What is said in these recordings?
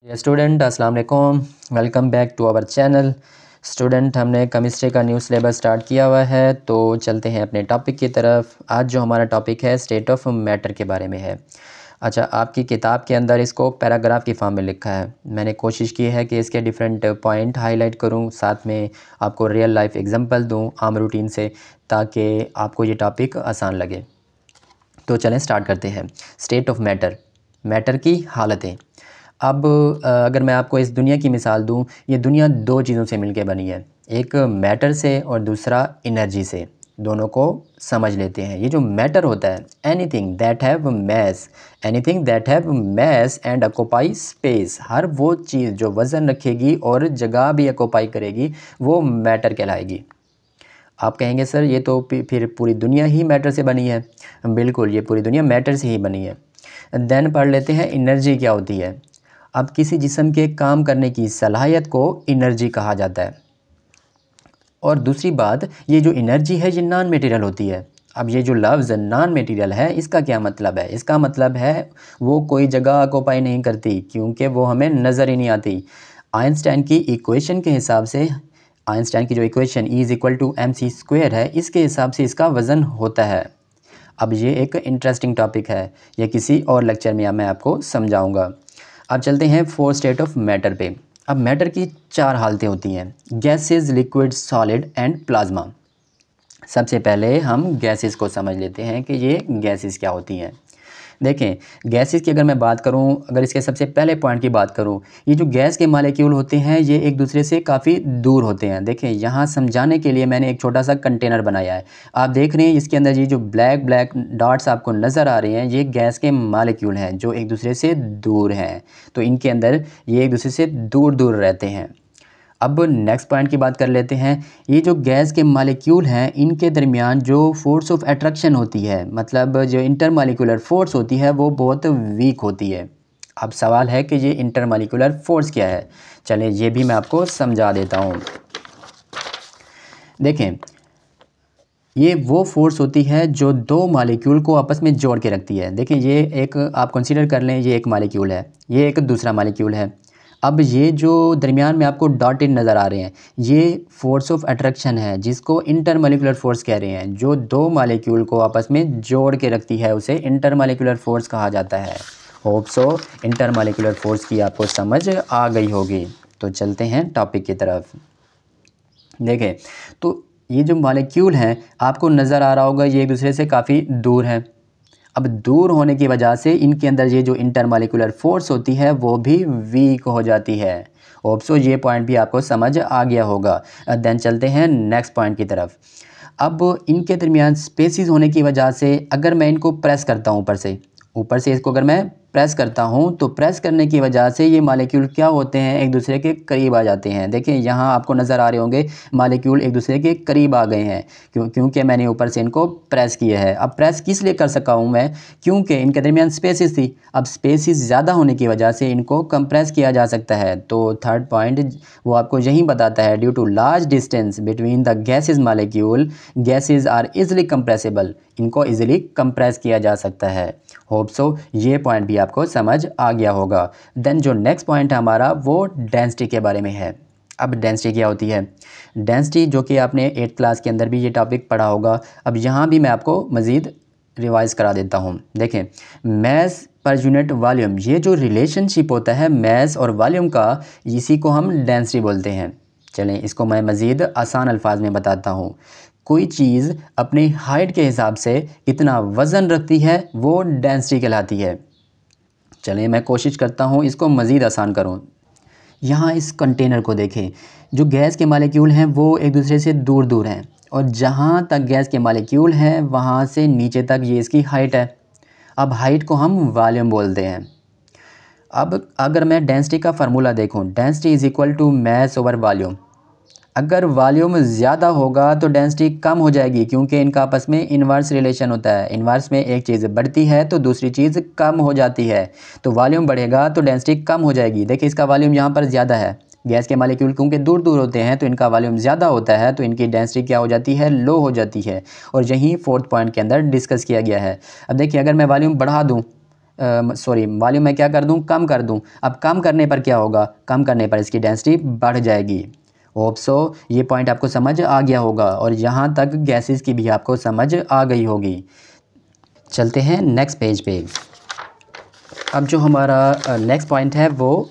Student अस्सलाम वालेकुम, welcome back to our channel. Student, हमने केमिस्ट्री का न्यू सिलेबस स्टार्ट किया हुआ है, तो चलते हैं अपने टॉपिक की तरफ। आज जो हमारा टॉपिक है स्टेट ऑफ मैटर के बारे में है। अच्छा, आपकी किताब के अंदर इसको पैराग्राफ की फॉर्म में लिखा है। मैंने कोशिश की है कि इसके डिफरेंट पॉइंट हाईलाइट करूं, साथ में आपको रियल लाइफ एग्जांपल दूं आम रूटीन से, ताकि आपको ये टॉपिक आसान लगे। तो चलें स्टार्ट करते हैं। स्टेट ऑफ मैटर, मैटर की हालतें। अब अगर मैं आपको इस दुनिया की मिसाल दूं, ये दुनिया दो चीज़ों से मिलके बनी है, एक मैटर से और दूसरा एनर्जी से। दोनों को समझ लेते हैं। ये जो मैटर होता है, anything that have mass, anything that have mass and occupy space, हर वो चीज़ जो वज़न रखेगी और जगह भी ऑक्यूपाई करेगी, वो मैटर कहलाएगी। आप कहेंगे सर ये तो फिर पूरी दुनिया ही मैटर से बनी है। बिल्कुल, ये पूरी दुनिया मैटर से ही बनी है। देन पढ़ लेते हैं एनर्जी क्या होती है। अब किसी जिस्म के काम करने की सलाहियत को एनर्जी कहा जाता है। और दूसरी बात, ये जो एनर्जी है ये नॉन मटेरियल होती है। अब ये जो लफ्ज़ नॉन मटेरियल है, इसका क्या मतलब है? इसका मतलब है वो कोई जगह ऑक्यूपाई नहीं करती, क्योंकि वो हमें नज़र ही नहीं आती। आइंस्टाइन की इक्वेशन के हिसाब से, आइंस्टाइन की जो इक्वेशन E=mc² है, इसके हिसाब से इसका वज़न होता है। अब ये एक इंटरेस्टिंग टॉपिक है, ये किसी और लेक्चर में मैं आपको समझाऊंगा। अब चलते हैं 4 स्टेट ऑफ मैटर पे। अब मैटर की 4 हालतें होती हैं, gases, liquid, solid and plasma. सबसे पहले हम गैसेस को समझ लेते हैं कि ये गैसेस क्या होती हैं। देखें, गैसेस की अगर मैं बात करूं, अगर इसके सबसे पहले पॉइंट की बात करूं, ये जो गैस के मालिक्यूल होते हैं ये एक दूसरे से काफ़ी दूर होते हैं। देखें, यहाँ समझाने के लिए मैंने एक छोटा सा कंटेनर बनाया है। आप देख रहे हैं इसके अंदर ये जो ब्लैक ब्लैक डॉट्स आपको नज़र आ रहे हैं, ये गैस के मालिक्यूल हैं जो एक दूसरे से दूर हैं। तो इनके अंदर ये एक दूसरे से दूर दूर रहते हैं। अब नेक्स्ट पॉइंट की बात कर लेते हैं। ये जो गैस के मालिक्यूल हैं, इनके दरमियान जो फोर्स ऑफ अट्रैक्शन होती है, मतलब जो इंटरमालिक्यूलर फोर्स होती है, वो बहुत वीक होती है। अब सवाल है कि ये इंटरमालिक्यूलर फोर्स क्या है। चलें ये भी मैं आपको समझा देता हूँ। देखें, ये वो फोर्स होती है जो दो मालिक्यूल को आपस में जोड़ के रखती है। देखें, ये एक आप कंसीडर कर लें, ये एक मालिक्यूल है, ये एक दूसरा मालिक्यूल है। अब ये जो दरमियान में आपको डॉटेड नज़र आ रहे हैं, ये फोर्स ऑफ अट्रैक्शन है, जिसको इंटरमॉलिक्यूलर फोर्स कह रहे हैं। जो दो मालिक्यूल को आपस में जोड़ के रखती है, उसे इंटरमॉलिक्यूलर फोर्स कहा जाता है। होप सो इंटरमॉलिक्यूलर फोर्स की आपको समझ आ गई होगी। तो चलते हैं टॉपिक की तरफ। देखें, तो ये जो मालिक्यूल हैं, आपको नज़र आ रहा होगा ये एक दूसरे से काफ़ी दूर हैं। अब दूर होने की वजह से इनके अंदर ये जो इंटरमॉलिक्यूलर फोर्स होती है वो भी वीक हो जाती है। होप सो ये पॉइंट भी आपको समझ आ गया होगा। देन चलते हैं नेक्स्ट पॉइंट की तरफ। अब इनके दरमियान स्पेसिस होने की वजह से अगर मैं इनको प्रेस करता हूँ ऊपर से इसको अगर मैं प्रेस करता हूँ, तो प्रेस करने की वजह से ये मालिक्यूल क्या होते हैं, एक दूसरे के करीब आ जाते हैं। देखें, यहाँ आपको नज़र आ रहे होंगे मालिक्यूल एक दूसरे के करीब आ गए हैं, क्योंकि मैंने ऊपर से इनको प्रेस किया है। अब प्रेस किस लिए कर सका हूँ मैं, क्योंकि इनके दरमियान स्पेसिस थी। अब स्पेसिस ज़्यादा होने की वजह से इनको कंप्रेस किया जा सकता है। तो थर्ड पॉइंट वो आपको यही बताता है, due to large distance between the gases molecule, gases are easily compressible, इनको इजीली कंप्रेस किया जा सकता है। होप सो ये पॉइंट भी आपको समझ आ गया होगा। देन जो नेक्स्ट पॉइंट है हमारा, वो डेंसिटी के बारे में है। अब डेंसिटी क्या होती है? डेंसिटी, जो कि आपने 8th क्लास के अंदर भी ये टॉपिक पढ़ा होगा, अब यहाँ भी मैं आपको मज़ीद रिवाइज़ करा देता हूँ। देखें, मैस पर यूनिट वॉल्यूम, ये जो रिलेशनशिप होता है मैस और वॉल्यूम का, इसी को हम डेंसिटी बोलते हैं। चलें इसको मैं मज़ीद आसान अल्फाज में बताता हूँ। कोई चीज़ अपनी हाइट के हिसाब से कितना वज़न रखती है, वो डेंसिटी कहलाती है। चलें मैं कोशिश करता हूँ इसको मज़ीद आसान करूँ। यहाँ इस कंटेनर को देखें, जो गैस के मालिक्यूल हैं वो एक दूसरे से दूर दूर हैं, और जहाँ तक गैस के मालिक्यूल हैं वहाँ से नीचे तक ये इसकी हाइट है। अब हाइट को हम वॉल्यूम बोलते हैं। अब अगर मैं डेंसिटी का फार्मूला देखूँ, density is equal to mass over volume. अगर वॉल्यूम ज़्यादा होगा तो डेंसिटी कम हो जाएगी, क्योंकि इनका आपस में इन्वर्स रिलेशन होता है। इन्वर्स में एक चीज़ बढ़ती है तो दूसरी चीज़ कम हो जाती है। तो वॉल्यूम बढ़ेगा तो डेंसिटी कम हो जाएगी। देखिए, इसका वॉल्यूम यहाँ पर ज़्यादा है। गैस के मालिक्यूल क्योंकि दूर दूर होते हैं तो इनका वॉल्यूम ज़्यादा होता है, तो इनकी डेंसिटी क्या हो जाती है, लो हो जाती है। और यही 4th पॉइंट के अंदर डिस्कस किया गया है। अब देखिए, अगर मैं वॉल्यूम बढ़ा दूँ, सॉरी वॉल्यूम मैं क्या कर दूं, कम कर दूं। अब कम करने पर क्या होगा, कम करने पर इसकी डेंसिटी बढ़ जाएगी। होप सो ये पॉइंट आपको समझ आ गया होगा और यहाँ तक गैसेस की भी आपको समझ आ गई होगी। चलते हैं नेक्स्ट पेज पे। अब जो हमारा नेक्स्ट पॉइंट है वो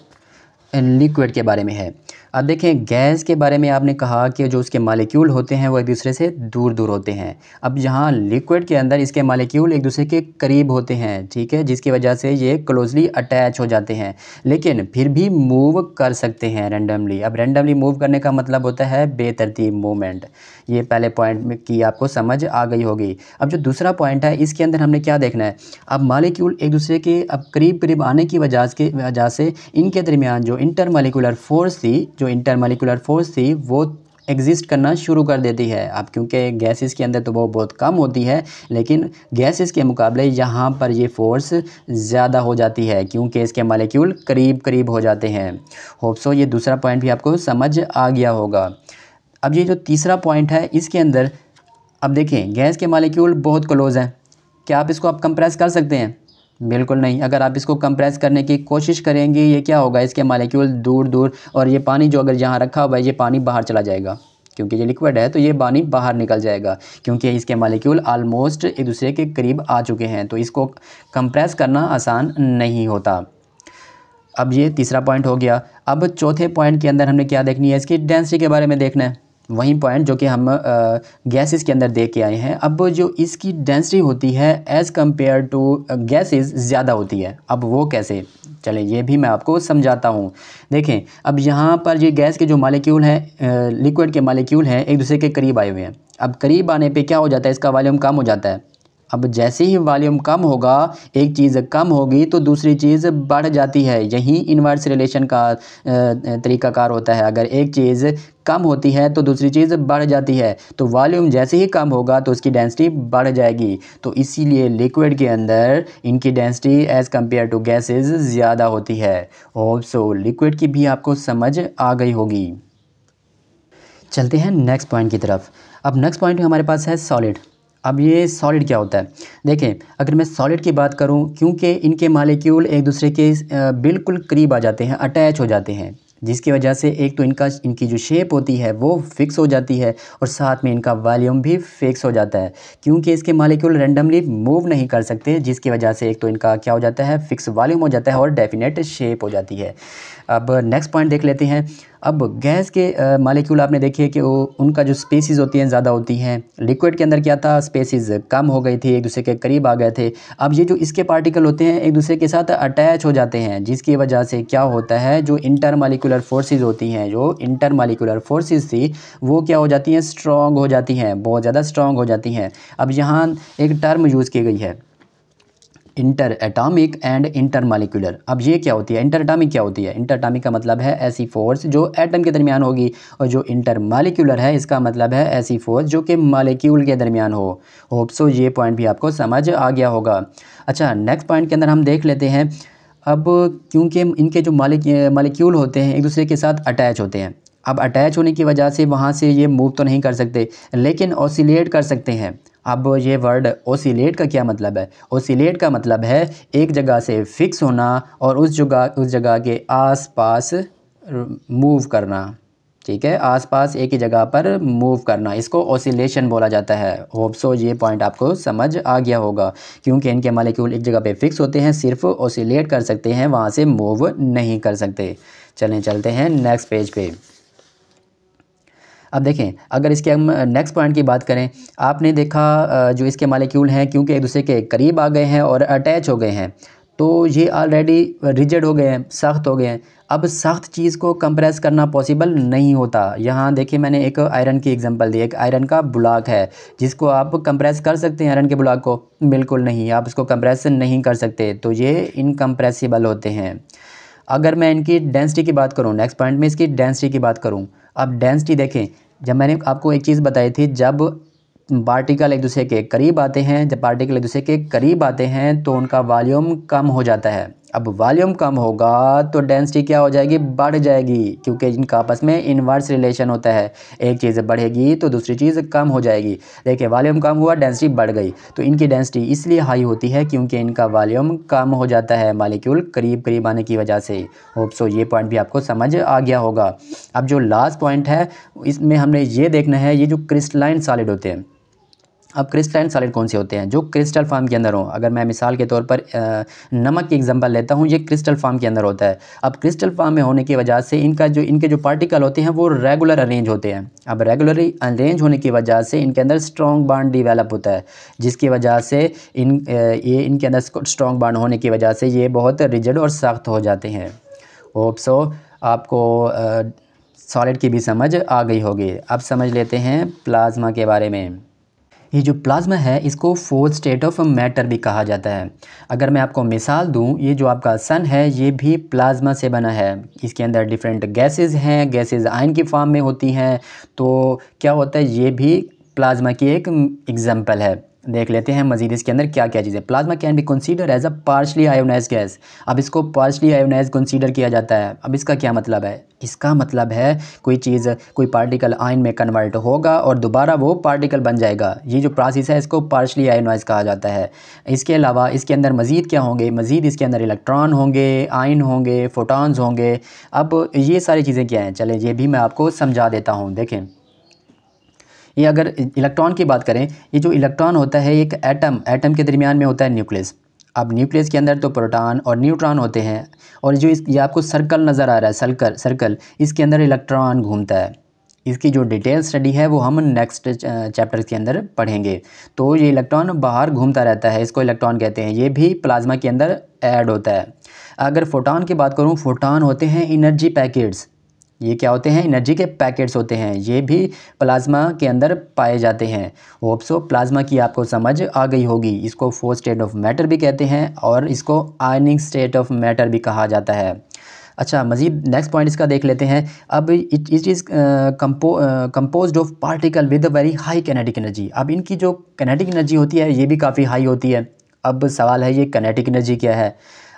लिक्विड के बारे में है। अब देखें गैस के बारे में आपने कहा कि जो उसके मालिक्यूल होते हैं वो एक दूसरे से दूर दूर होते हैं। अब यहाँ लिक्विड के अंदर इसके मालिक्यूल एक दूसरे के करीब होते हैं, ठीक है, जिसकी वजह से ये क्लोजली अटैच हो जाते हैं, लेकिन फिर भी मूव कर सकते हैं रैंडमली। अब रैंडमली मूव करने का मतलब होता है बेतरतीब मूवमेंट। ये पहले पॉइंट में की आपको समझ आ गई होगी। अब जो दूसरा पॉइंट है इसके अंदर हमने क्या देखना है, अब मालिक्यूल एक दूसरे के अब करीब करीब आने की वजह से इनके दरमियान जो इंटरमॉलिक्यूलर फोर्स थी वो एग्जिस्ट करना शुरू कर देती है। अब क्योंकि गैसेस के अंदर तो वो बहुत कम होती है, लेकिन गैसेस के मुकाबले यहाँ पर ये फोर्स ज़्यादा हो जाती है क्योंकि इसके मालिक्यूल करीब करीब हो जाते हैं। होप सो ये दूसरा पॉइंट भी आपको समझ आ गया होगा। अब ये जो तीसरा पॉइंट है इसके अंदर अब देखें गैस के मालिक्यूल बहुत क्लोज हैं, क्या आप इसको कंप्रेस कर सकते हैं? बिल्कुल नहीं। अगर आप इसको कंप्रेस करने की कोशिश करेंगे ये क्या होगा, इसके मालिक्यूल दूर दूर, और ये पानी जो अगर यहाँ रखा हुआ है ये पानी बाहर चला जाएगा, क्योंकि ये लिक्विड है तो ये पानी बाहर निकल जाएगा क्योंकि इसके मालिक्यूल ऑलमोस्ट एक दूसरे के करीब आ चुके हैं, तो इसको कंप्रेस करना आसान नहीं होता। अब ये तीसरा पॉइंट हो गया। अब चौथे पॉइंट के अंदर हमने क्या देखनी है, इसकी डेंसिटी के बारे में देखना है, वही पॉइंट जो कि हम गैसेस के अंदर देख के आए हैं। अब जो इसकी डेंसिटी होती है एज़ कम्पेयर टू गैसेस ज़्यादा होती है। अब वो कैसे, चलें ये भी मैं आपको समझाता हूँ। देखें अब यहाँ पर ये गैस के जो मालिक्यूल हैं, लिक्विड के मालिक्यूल हैं, एक दूसरे के करीब आए हुए हैं। अब करीब आने पे क्या हो जाता है, इसका वॉल्यूम कम हो जाता है। अब जैसे ही वॉल्यूम कम होगा, एक चीज़ कम होगी तो दूसरी चीज़ बढ़ जाती है। यही इन्वर्स रिलेशन का तरीकाकार होता है। अगर एक चीज़ कम होती है तो दूसरी चीज़ बढ़ जाती है, तो वॉल्यूम जैसे ही कम होगा तो उसकी डेंसिटी बढ़ जाएगी। तो इसीलिए लिक्विड के अंदर इनकी density as compare to gases ज़्यादा होती है। होप सो लिक्विड की भी आपको समझ आ गई होगी। चलते हैं नेक्स्ट पॉइंट की तरफ। अब नेक्स्ट पॉइंट हमारे पास है सॉलिड। अब ये सॉलिड क्या होता है, देखें अगर मैं सॉलिड की बात करूं, क्योंकि इनके मालिक्यूल एक दूसरे के बिल्कुल करीब आ जाते हैं, अटैच हो जाते हैं, जिसकी वजह से एक तो इनकी जो शेप होती है वो फिक्स हो जाती है और साथ में इनका वॉल्यूम भी फिक्स हो जाता है क्योंकि इसके मालिक्यूल रैंडमली मूव नहीं कर सकते, जिसकी वजह से एक तो इनका क्या हो जाता है, फिक्स वॉल्यूम हो जाता है और डेफिनेट शेप हो जाती है। अब नेक्स्ट पॉइंट देख लेते हैं। अब गैस के मालिक्यूल आपने देखिए कि उनका जो स्पेसिस होती हैं ज़्यादा होती हैं। लिक्विड के अंदर क्या था, स्पेसिस कम हो गई थी, एक दूसरे के करीब आ गए थे। अब ये जो इसके पार्टिकल होते हैं एक दूसरे के साथ अटैच हो जाते हैं, जिसकी वजह से क्या होता है, जो इंटरमालिक्यूलर फोर्सेस होती हैं, जो इंटरमालिक्यूलर फोर्सेस थी वो क्या हो जाती हैं, स्ट्रॉन्ग हो जाती हैं, बहुत ज़्यादा स्ट्रॉन्ग हो जाती हैं। अब यहाँ एक टर्म यूज़ की गई है, इंटर एटॉमिक एंड इंटरमालिक्यूलर। अब ये क्या होती है, इंटर एटॉमिक क्या होती है, इंटर एटॉमिक का मतलब है ऐसी फोर्स जो एटम के दरमियान होगी, और जो इंटरमालिक्यूलर है इसका मतलब है ऐसी फोर्स जो कि मालिक्यूल के दरमियान हो। होप सो ये पॉइंट भी आपको समझ आ गया होगा। अच्छा नेक्स्ट पॉइंट के अंदर हम देख लेते हैं। अब क्योंकि इनके जो मालिक्यूल होते हैं एक दूसरे के साथ अटैच होते हैं, अब अटैच होने की वजह से वहाँ से ये मूव तो नहीं कर सकते लेकिन ऑसिलेट कर सकते हैं। अब ये वर्ड ओसिलेट का क्या मतलब है, ओसिलेट का मतलब है एक जगह से फिक्स होना और उस जगह के आसपास मूव करना, ठीक है, आसपास एक ही जगह पर मूव करना, इसको ओसिलेशन बोला जाता है। होप सो ये पॉइंट आपको समझ आ गया होगा क्योंकि इनके मालिक्यूल एक जगह पे फिक्स होते हैं, सिर्फ ओसिलेट कर सकते हैं, वहाँ से मूव नहीं कर सकते। चलते हैं नेक्स्ट पेज पे। अब देखें अगर इसके हम नेक्स्ट पॉइंट की बात करें, आपने देखा जो इसके मालिक्यूल हैं क्योंकि एक दूसरे के करीब आ गए हैं और अटैच हो गए हैं तो ये ऑलरेडी रिजिड हो गए हैं, सख्त हो गए हैं। अब सख्त चीज़ को कंप्रेस करना पॉसिबल नहीं होता। यहाँ देखिए मैंने एक आयरन की एग्जांपल दी, एक आयरन का ब्लॉक है जिसको आप कंप्रेस कर सकते हैं, आयरन के ब्लॉक को बिल्कुल नहीं, आप इसको कंप्रेस नहीं कर सकते, तो ये इनकम्प्रेसिबल होते हैं। अगर मैं इनकी डेंसिटी की बात करूँ, नेक्स्ट पॉइंट में इसकी डेंसिटी की बात करूँ। अब डेंसिटी देखें, जब मैंने आपको एक चीज़ बताई थी, जब पार्टिकल एक दूसरे के करीब आते हैं, जब पार्टिकल एक दूसरे के करीब आते हैं तो उनका वॉल्यूम कम हो जाता है। अब वॉल्यूम कम होगा तो डेंसिटी क्या हो जाएगी, बढ़ जाएगी, क्योंकि इनका आपस में इन्वर्स रिलेशन होता है, एक चीज़ बढ़ेगी तो दूसरी चीज़ कम हो जाएगी। देखिए वॉल्यूम कम हुआ, डेंसिटी बढ़ गई, तो इनकी डेंसिटी इसलिए हाई होती है क्योंकि इनका वॉल्यूम कम हो जाता है मॉलिक्यूल करीब करीब आने की वजह से। होप सो ये पॉइंट भी आपको समझ आ गया होगा। अब जो लास्ट पॉइंट है इसमें हमने ये देखना है, ये जो क्रिस्टलाइन सॉलिड होते हैं। अब क्रिस्टलाइन सॉलिड कौन से होते हैं, जो क्रिस्टल फॉर्म के अंदर हो। अगर मैं मिसाल के तौर पर नमक की एग्जांपल लेता हूँ, ये क्रिस्टल फॉर्म के अंदर होता है। अब क्रिस्टल फॉर्म में होने की वजह से इनके जो पार्टिकल होते हैं वो रेगुलर अरेंज होते हैं। अब रेगुलरली अरेंज होने की वजह से इनके अंदर स्ट्रॉन्ग बॉन्ड डिवेलप होता है, जिसकी वजह से इनके अंदर स्ट्रॉन्ग बॉन्ड होने की वजह से ये बहुत रिजिड और सख्त हो जाते हैं। होप सो आपको सॉलिड की भी समझ आ गई होगी। अब समझ लेते हैं प्लाज्मा के बारे में। ये जो प्लाज्मा है इसको फोर्थ स्टेट ऑफ मैटर भी कहा जाता है। अगर मैं आपको मिसाल दूं, ये जो आपका सन है ये भी प्लाज्मा से बना है। इसके अंदर डिफरेंट गैसेस हैं, गैसेस आयन की फॉर्म में होती हैं। तो क्या होता है, ये भी प्लाज्मा की एक एग्जांपल है। देख लेते हैं मज़ीद इसके अंदर क्या क्या चीज़ें। Plasma can be consider as a partially ionised gas. अब इसको पार्शली आयोनाइज्ड कंसीडर किया जाता है। अब इसका क्या मतलब है, इसका मतलब है कोई पार्टिकल आयन में कन्वर्ट होगा और दोबारा वो पार्टिकल बन जाएगा। ये जो प्रोसेस है इसको पार्शली आयोनाइज्ड कहा जाता है। इसके अलावा इसके अंदर मज़ीद क्या होंगे, मज़ीद इसके अंदर इलेक्ट्रॉन होंगे, आयन होंगे, फोटॉन्स होंगे। अब ये सारी चीज़ें क्या हैं, चलें ये भी मैं आपको समझा देता हूँ। देखें, ये अगर इलेक्ट्रॉन की बात करें, ये जो इलेक्ट्रॉन होता है एक एटम के दरमियान में होता है न्यूक्लियस। अब न्यूक्लियस के अंदर तो प्रोटॉन और न्यूट्रॉन होते हैं, और जो ये आपको सर्कल नज़र आ रहा है, सर्कल इसके अंदर इलेक्ट्रॉन घूमता है। इसकी जो डिटेल स्टडी है वो हम नेक्स्ट चैप्टर के अंदर पढ़ेंगे। तो ये इलेक्ट्रॉन बाहर घूमता रहता है, इसको इलेक्ट्रॉन कहते हैं। ये भी प्लाज्मा के अंदर ऐड होता है। अगर फोटॉन की बात करूँ, फोटॉन होते हैं एनर्जी पैकेट्स। ये क्या होते हैं, एनर्जी के पैकेट्स होते हैं। ये भी प्लाज्मा के अंदर पाए जाते हैं। होप सो प्लाज्मा की आपको समझ आ गई होगी। इसको फोर्थ स्टेट ऑफ मैटर भी कहते हैं और इसको आयनिक स्टेट ऑफ मैटर भी कहा जाता है। अच्छा, मज़ीद नेक्स्ट पॉइंट इसका देख लेते हैं। अब it is composed of particle with very high kinetic energy. अब इनकी जो कैनेटिक एनर्जी होती है ये भी काफ़ी हाई होती है। अब सवाल है, ये कैनेटिक एनर्जी क्या है।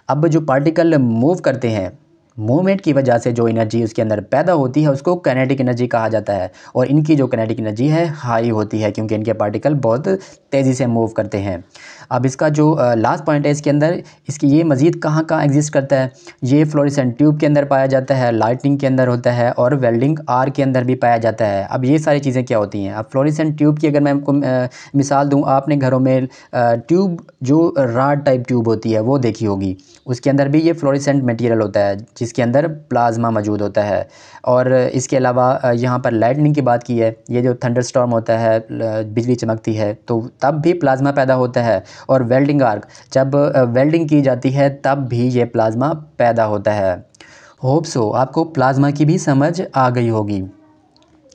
अब जो पार्टिकल मूव करते हैं, मूवमेंट की वजह से जो एनर्जी उसके अंदर पैदा होती है उसको कैनेटिक एनर्जी कहा जाता है। और इनकी जो कैनेटिक एनर्जी है हाई होती है, क्योंकि इनके पार्टिकल बहुत तेज़ी से मूव करते हैं। अब इसका जो लास्ट पॉइंट है इसके अंदर, इसकी ये मज़ीद कहाँ एग्जिस्ट करता है, ये फ्लोरेसेंट ट्यूब के अंदर पाया जाता है, लाइटनिंग के अंदर होता है और वेल्डिंग आर के अंदर भी पाया जाता है। अब ये सारी चीज़ें क्या होती हैं। अब फ्लोरेसेंट ट्यूब की अगर मैं आपको मिसाल दूँ, आपने घरों में ट्यूब जो राड टाइप ट्यूब होती है वो देखी होगी, उसके अंदर भी ये फ्लोरेसेंट मटेरियल होता है जिसके अंदर प्लाज्मा मौजूद होता है। और इसके अलावा यहाँ पर लाइटनिंग की बात की है, ये जो थंडरस्टॉर्म होता है, बिजली चमकती है तो तब भी प्लाज्मा पैदा होता है। और वेल्डिंग आर्क, जब वेल्डिंग की जाती है तब भी ये प्लाज्मा पैदा होता है। होप सो आपको प्लाज्मा की भी समझ आ गई होगी।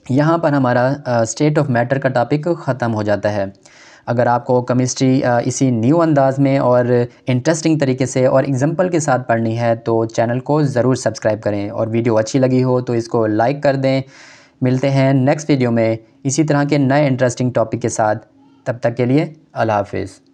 यहाँ पर हमारा स्टेट ऑफ मैटर का टॉपिक ख़त्म हो जाता है। अगर आपको केमिस्ट्री इसी न्यू अंदाज में और इंटरेस्टिंग तरीके से और एग्जांपल के साथ पढ़नी है तो चैनल को ज़रूर सब्सक्राइब करें, और वीडियो अच्छी लगी हो तो इसको लाइक कर दें। मिलते हैं नेक्स्ट वीडियो में इसी तरह के नए इंटरेस्टिंग टॉपिक के साथ। तब तक के लिए अल्लाह हाफिज़।